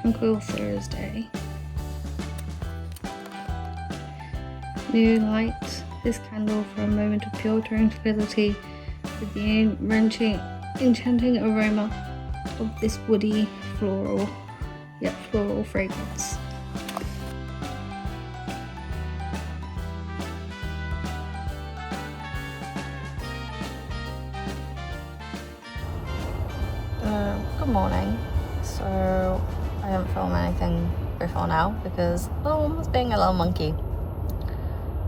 Uncle Thursday. New light this candle for a moment of pure tranquility with the enchanting aroma of this woody, floral fragrance. Good morning. So I didn't film anything before now because little one was being a little monkey.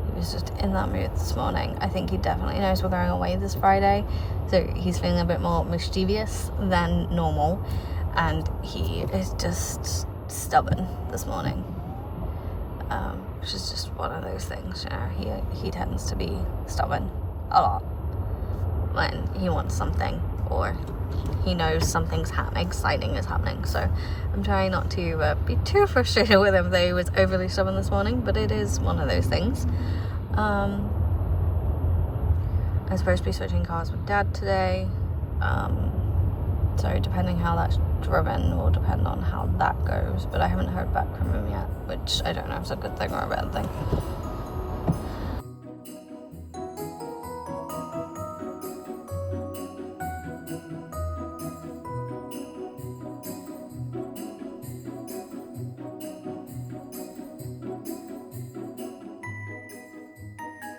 He was just in that mood this morning. I think he definitely knows we're going away this Friday, so he's feeling a bit more mischievous than normal, and he is just stubborn this morning, which is just one of those things, you know. He tends to be stubborn a lot when he wants something or he knows something's exciting is happening. So I'm trying not to be too frustrated with him, though he was overly stubborn this morning, but it is one of those things. I'm supposed to be switching cars with Dad today, so depending how that's driven will depend on how that goes, but I haven't heard back from him yet, which I don't know if it's a good thing or a bad thing.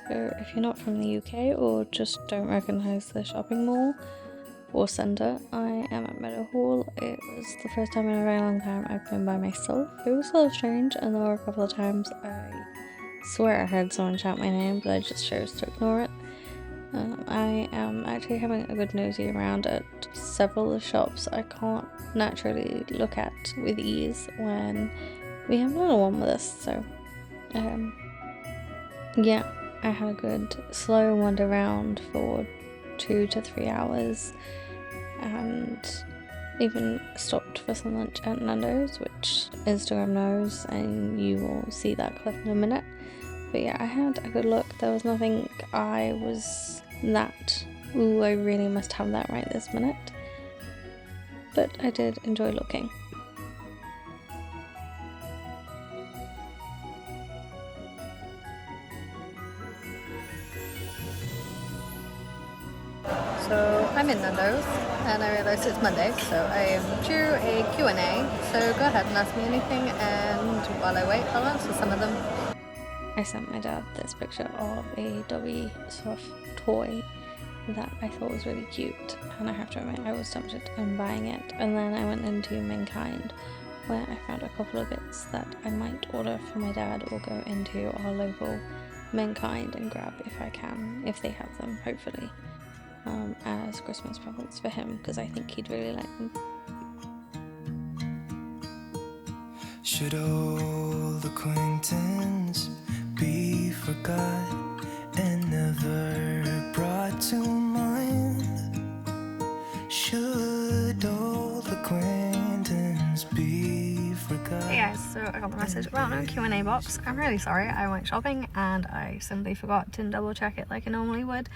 So if you're not from the UK or just don't recognise the shopping mall or centre, I am at Meadow Hall. It was the first time in a very long time I've been by myself. It was a little strange, and there were a couple of times I swear I heard someone shout my name, but I just chose to ignore it. I am actually having a good nosy around at several of the shops I can't naturally look at with ease when we have a little one with us, so yeah, I had a good slow wander around for 2 to 3 hours, and even stopped for some lunch at Nando's, which Instagram knows, and you will see that clip in a minute. But yeah, I had a good look. There was nothing I was that, ooh, I really must have that right this minute, but I did enjoy looking. So I'm in Nando's and I realised it's Monday, so I am due a Q&A, so go ahead and ask me anything, and while I wait I'll answer some of them. I sent my dad this picture of a Dobby soft toy that I thought was really cute, and I have to admit I was tempted in buying it, and then I went into Mankind where I found a couple of bits that I might order for my dad or go into our local Mankind and grab if I can, if they have them, hopefully. As Christmas presents for him, because I think he'd really like them. Should old acquaintance be forgot and never brought to mind? Should old acquaintance be forgot? Hey guys, so I got the message about no Q&A box. I'm really sorry, I went shopping and I simply forgot to double check it like I normally would.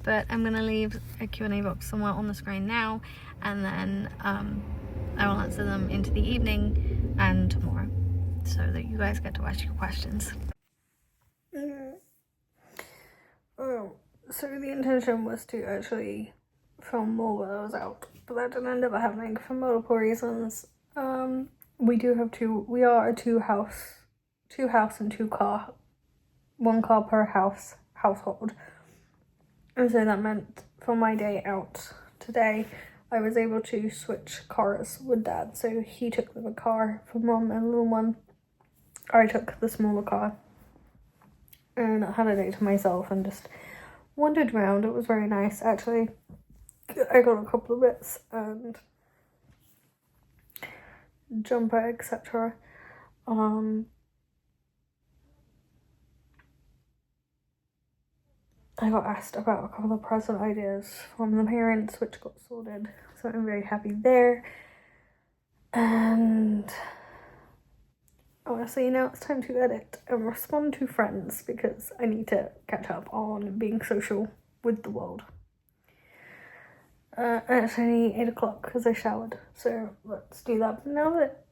But I'm going to leave a Q&A box somewhere on the screen now, and then I will answer them into the evening and tomorrow, so that you guys get to ask your questions. So the intention was to actually film more while I was out, but that didn't end up happening for multiple reasons. We are a two house and 2 car, 1 car per household. And so that meant for my day out today, I was able to switch cars with Dad. So he took the car for Mum and little one. I took the smaller car. And I had a day to myself and just wandered around. It was very nice, actually. I got a couple of bits and jumper, etc. I got asked about a couple of present ideas from the parents, which got sorted, so I'm very happy there. And honestly, now it's time to edit and respond to friends, because I need to catch up on being social with the world. And it's only 8 o'clock because I showered, so let's do that. But now that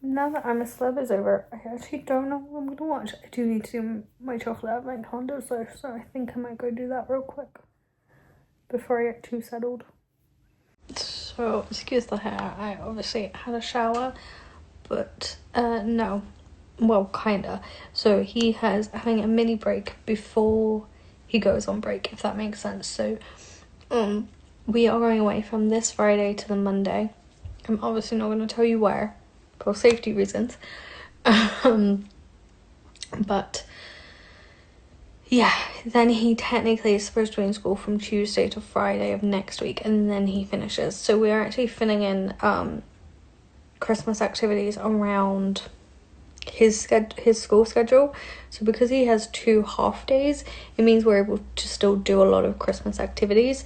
Now that I'm a Celeb is over, I actually don't know what I'm gonna watch. I do need to do my chocolate advent calendars though, so I think I might go do that real quick before I get too settled. So, excuse the hair, I obviously had a shower, but no. Well, kinda. So he has having a mini break before he goes on break, if that makes sense. So, we are going away from this Friday to the Monday. I'm obviously not going to tell you where, for safety reasons. But yeah, then he technically is supposed to be in school from Tuesday to Friday of next week, and then he finishes. So we are actually filling in Christmas activities around his school schedule. So because he has 2 half days, it means we're able to still do a lot of Christmas activities.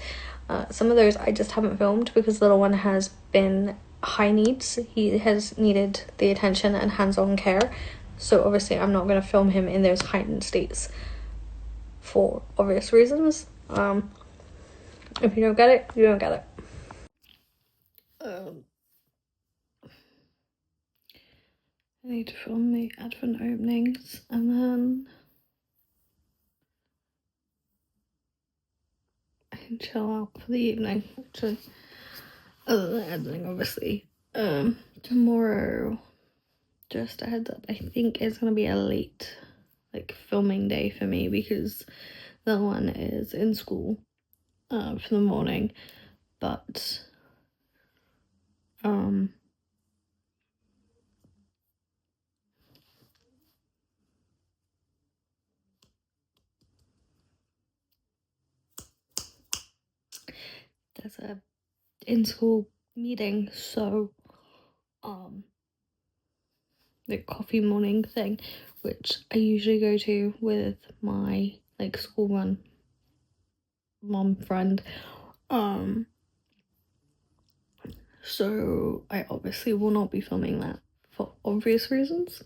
Some of those I just haven't filmed because the little one has been high needs. He has needed the attention and hands-on care, so obviously I'm not going to film him in those heightened states for obvious reasons. If you don't get it, you don't get it. I need to film the advent openings and then I can chill out for the evening, actually. Other than editing, obviously. Tomorrow, just a heads up, I think it's gonna be a late, like, filming day for me because the one is in school, for the morning, but, there's a in-school meeting, so, the coffee morning thing, which I usually go to with my, like, school run mom friend, so I obviously will not be filming that for obvious reasons.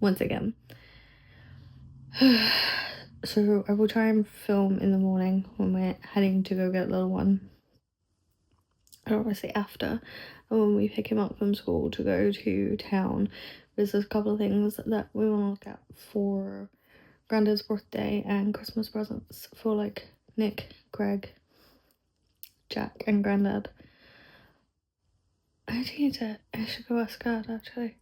Once again. So I will try and film in the morning when we're heading to go get little one. And obviously after, and when we pick him up from school to go to town, there's a couple of things that we want to look at for Granddad's birthday and Christmas presents for like Nick, Greg, Jack and Granddad. I should go ask Dad actually.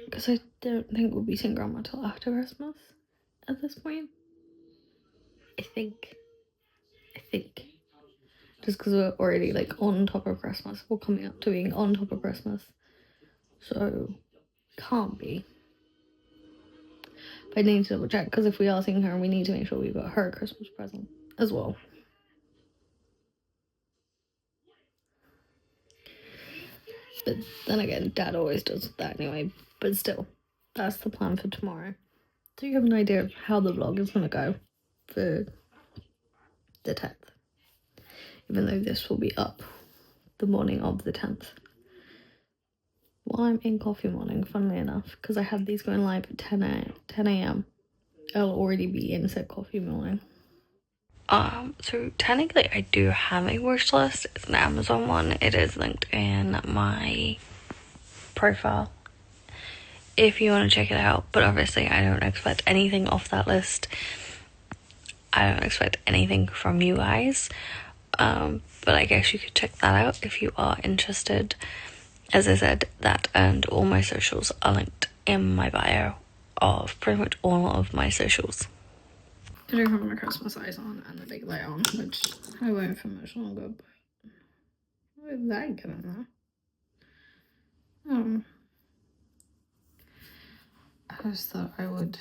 Because I don't think we'll be seeing Grandma till after Christmas at this point. I think. Just because we're already like on top of Christmas. We're coming up to being on top of Christmas. So, can't be. But I need to double check because if we are seeing her, we need to make sure we've got her Christmas present as well. But then again, Dad always does that anyway. But still, that's the plan for tomorrow. So you have an idea of how the vlog is going to go for the 10th. Even though this will be up the morning of the 10th. While I'm in coffee morning, funnily enough, because I had these going live at 10 a.m. I'll already be in said coffee morning. So technically I do have a wish list. It's an Amazon one. It is linked in my profile if you want to check it out. But obviously I don't expect anything off that list. I don't expect anything from you guys. But I guess you could check that out if you are interested. As I said, that and all my socials are linked in my bio of pretty much all of my socials. I do have my Christmas eyes on and the big light on, which I won't for much longer, but how did that get in there? I just thought I would...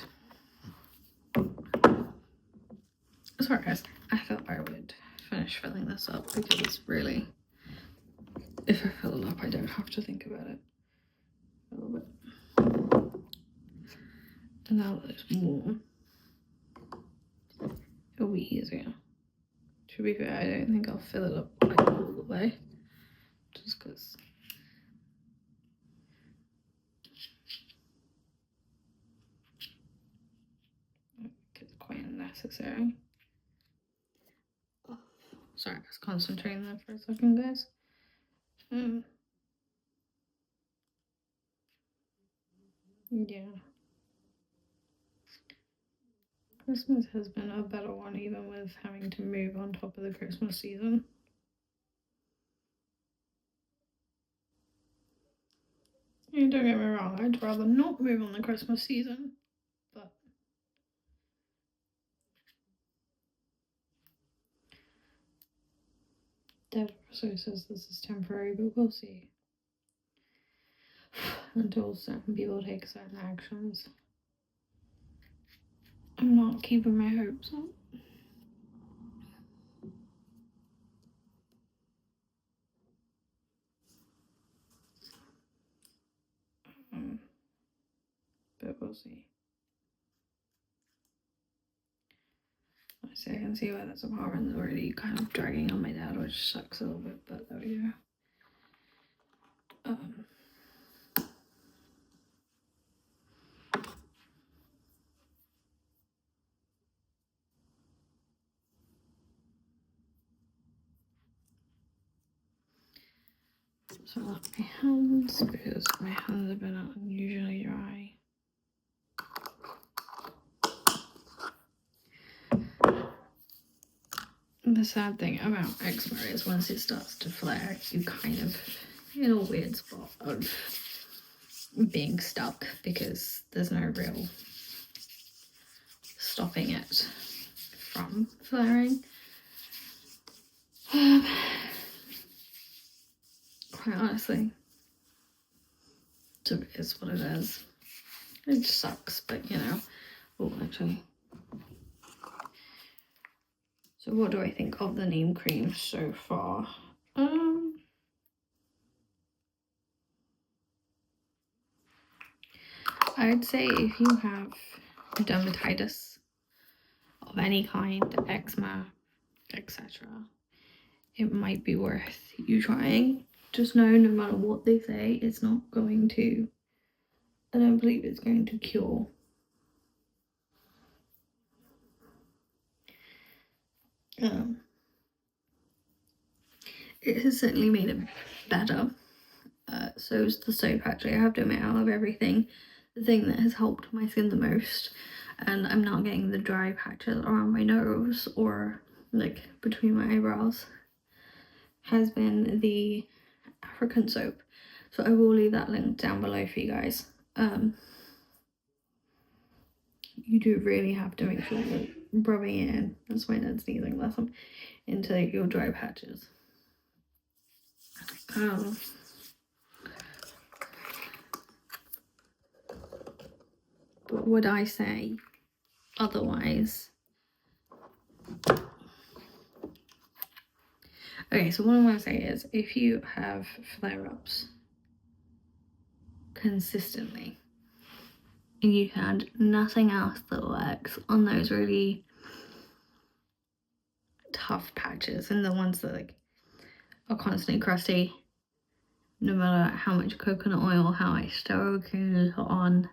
Sorry guys, I thought I would finish filling this up because really, if I fill it up, I don't have to think about it a little bit. And now that it's warm, it'll be easier. To be fair, I don't think I'll fill it up like all the way, just because necessary. Oh, sorry, I was concentrating there for a second, guys. Yeah. Christmas has been a better one, even with having to move on top of the Christmas season. Don't get me wrong, I'd rather not move on the Christmas season, but Dad also says this is temporary, but we'll see. Until certain people take certain actions. I'm not keeping my hopes up. But we'll see. So I can see why this apartment's already kind of dragging on my dad, which sucks a little bit, but there we go. So my hands, because my hands have been unusually dry. The sad thing about eczema is once it starts to flare, you kind of in a weird spot of being stuck because there's no real stopping it from flaring. Quite honestly, it is what it is. It sucks, but you know. Oh, actually. So what do I think of the Neem Cream so far? I'd say if you have dermatitis of any kind, eczema, etc., it might be worth you trying. Just know, no matter what they say, it's not going to, I don't believe it's going to cure. It has certainly made it better. So is the soap, actually. I have to admit, out of everything, the thing that has helped my skin the most, and I'm not getting the dry patches around my nose or like between my eyebrows, has been the African soap. So I will leave that link down below for you guys. You do really have to make sure you're rubbing it in, that's my dad's sneezing, bless him, into your dry patches. But would I say otherwise? Okay, so what I want to say is, if you have flare-ups consistently and you had nothing else that works on those really tough patches and the ones that like are constantly crusty, no matter how much coconut oil, how much sterile cream is on,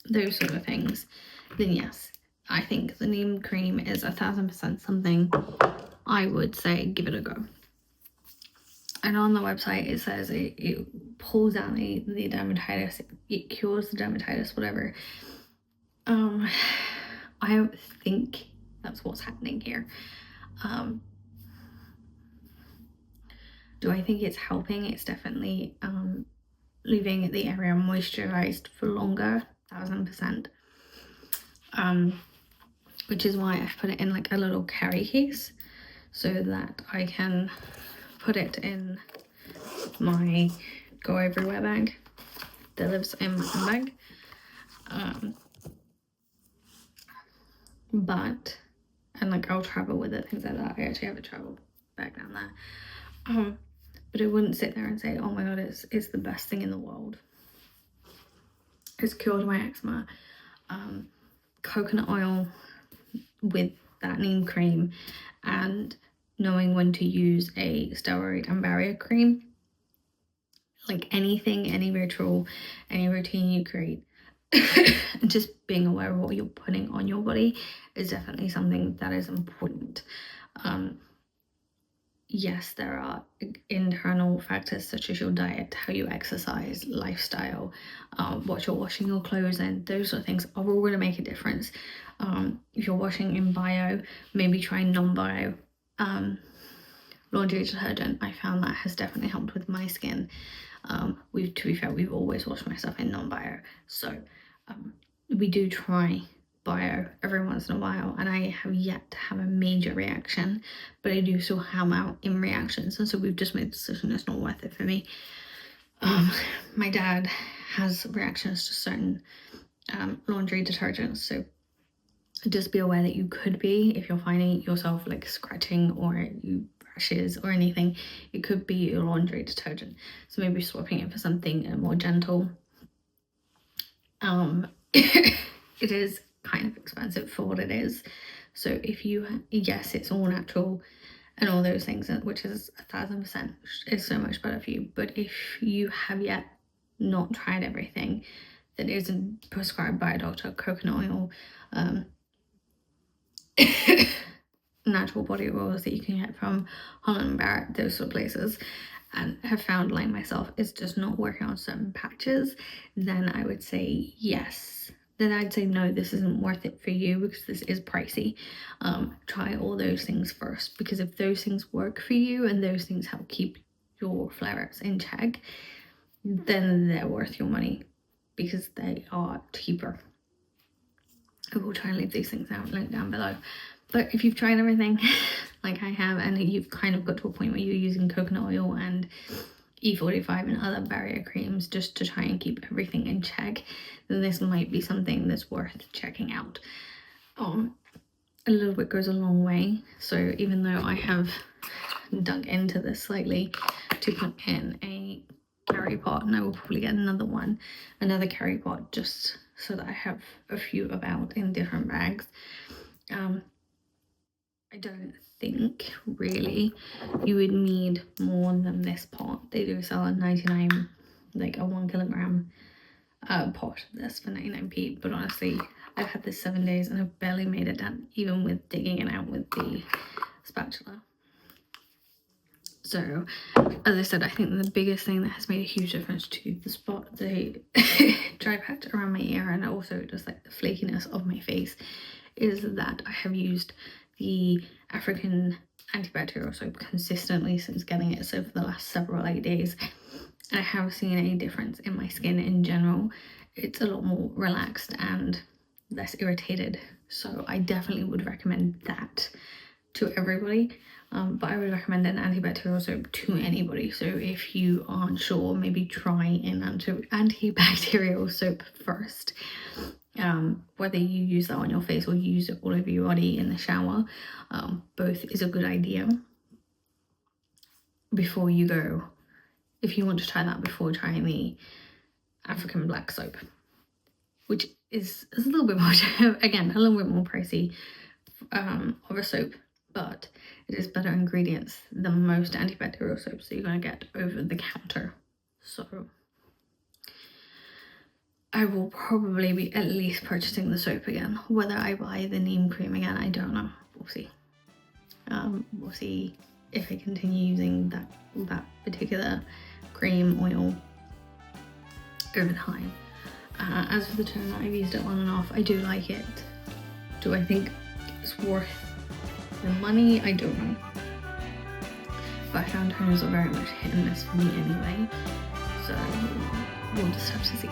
those sort of things, then yes, I think the Neem Cream is 1000% something I would say give it a go. And on the website it says it pulls out the dermatitis, it cures the dermatitis, whatever. I don't think that's what's happening here. Do I think it's helping? It's definitely leaving the area moisturized for longer, 1000%. Which is why I've put it in like a little carry case so that I can put it in my go everywhere bag that lives in my bag. And like I'll travel with it, things like that. I actually have a travel bag down there. But I wouldn't sit there and say, oh my god, it's the best thing in the world. It's cured my eczema. Coconut oil with that Neem Cream, and knowing when to use a steroid and barrier cream. Like anything, any ritual, any routine you create, And just being aware of what you're putting on your body is definitely something that is important. Yes, there are internal factors such as your diet, how you exercise, lifestyle, what you're washing your clothes in. Those sort of things are all going to make a difference. If you're washing in bio, maybe try non-bio laundry detergent. I found that has definitely helped with my skin. To be fair, we've always washed my stuff in non-bio, so we do try bio every once in a while, and I have yet to have a major reaction, but I do still ham out in reactions, and so we've just made the decision it's not worth it for me. My dad has reactions to certain laundry detergents, so just be aware that you could be, if you're finding yourself like scratching or you rashes or anything, it could be your laundry detergent, so maybe swapping it for something more gentle. It is kind of expensive for what it is, so if you, yes, it's all natural and all those things, which is 1000% is so much better for you, but if you have yet not tried everything that isn't prescribed by a doctor, coconut oil, natural body oils that you can get from Holland & Barrett, those sort of places, and have found, like myself, it's just not working on certain patches, then I would say yes. Then I'd say no, this isn't worth it for you because this is pricey. Try all those things first, because if those things work for you and those things help keep your flare-ups in check, then they're worth your money because they are cheaper. I will try and leave these things out, link down below. But if you've tried everything like I have, and you've kind of got to a point where you're using coconut oil and E45 and other barrier creams just to try and keep everything in check, then this might be something that's worth checking out. A little bit goes a long way, so even though I have dug into this slightly to put in a carry pot, and I will probably get another carry pot just so that I have a few about in different bags. I don't think really you would need more than this pot. They do sell a 99, like a 1 kilogram pot that's for 99p, but honestly I've had this 7 days and I've barely made it done, even with digging it out with the spatula. So as I said, I think the biggest thing that has made a huge difference to the dry patch around my ear, and also just like the flakiness of my face, is that I have used the African antibacterial soap consistently since getting it, so for the last several days. I have seen a difference in my skin in general. It's a lot more relaxed and less irritated, so I definitely would recommend that to everybody. But I would recommend an antibacterial soap to anybody, so if you aren't sure, maybe try an antibacterial soap first. Whether you use that on your face or use it all over your body in the shower, both is a good idea before you go, if you want to try that before trying the African black soap, which is a little bit more, again, a little bit more pricey of a soap, but it is better ingredients than most antibacterial soaps that you're going to get over the counter. So I will probably be at least purchasing the soap again. Whether I buy the Neem Cream again, I don't know. We'll see. We'll see if I continue using that particular cream oil over time. As for the toner, I've used it on and off. I do like it. Do I think it's worth the money? I don't know. But I found toners are very much hit and miss for me anyway. So we'll just have to see.